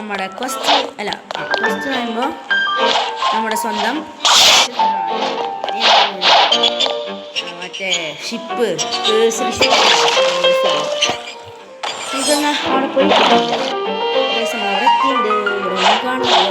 നമ്മുടെ ക്വസ്റ്റ് അല്ല ക്വസ്റ്റ് പറയുമ്പോൾ നമ്മുടെ സ്വന്തം മറ്റേ ഷിപ്പ് ഇതൊന്ന് അവിടെ പോയി അവിടെ എത്തിയുണ്ട്. ഇവിടെ ഒന്നും കാണില്ല.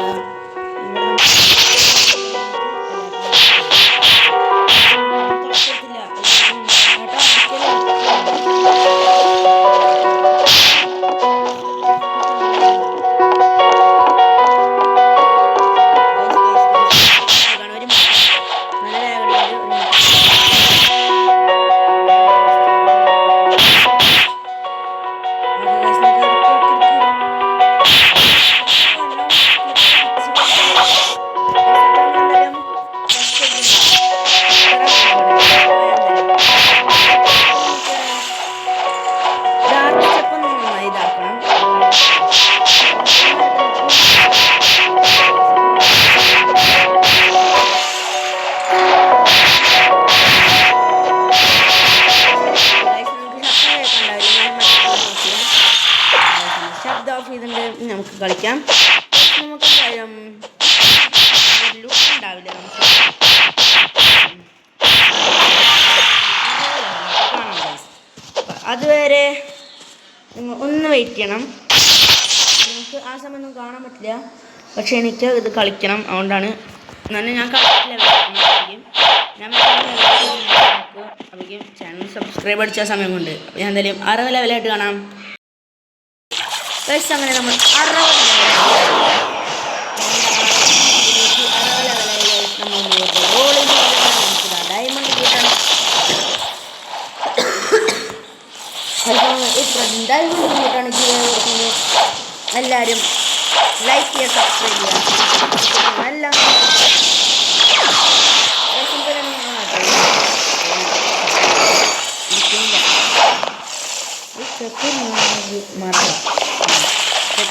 നമുക്ക് കളിക്കാം. നമുക്ക് ലുക്ക് ഉണ്ടാവില്ല. അതുവരെ ഒന്ന് വെയിറ്റ് ചെയ്യണം. നമുക്ക് ആ സമയം ഒന്നും കാണാൻ പറ്റില്ല. പക്ഷെ എനിക്ക് ഇത് കളിക്കണം. അതുകൊണ്ടാണ് ഞാൻ കളിക്കില്ല. അപ്പോഴേക്കും ചാനൽ സബ്സ്ക്രൈബ് അടിച്ച സമയം കൊണ്ട് ഞാൻ എന്തായാലും 60 ലെവലായിട്ട് കാണാം. അങ്ങനെ നമ്മൾ 60 ഡയമണ്ട് കിട്ടണം. ഡയമണ്ട് കിട്ടാണ് കൊടുക്കുന്നത്. എല്ലാവരും ലൈക്ക് ചെയ്യുക, സബ്സ്ക്രൈബ് ചെയ്യുക. എല്ലാം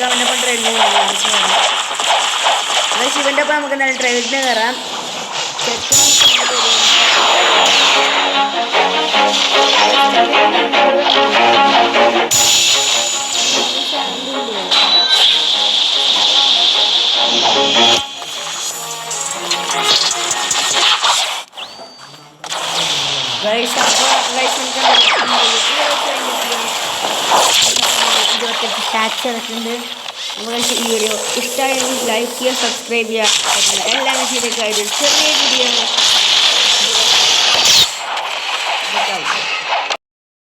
അവൻ്റെ ഒപ്പം ട്രെയിനിന് ശിവൻ്റെ ഒപ്പം നമുക്ക് എന്തായാലും ട്രെയിനിന് കയറാം. ടാക്സ് ഇറക്കുന്നുണ്ട്. നമ്മുടെ ഈ വീഡിയോ ഇഷ്ടമായെങ്കിൽ ലൈക്ക് ചെയ്യുക, സബ്സ്ക്രൈബ് ചെയ്യുക. എല്ലാം ചെയ്തേക്കായിട്ട് ചെറിയ വീഡിയോ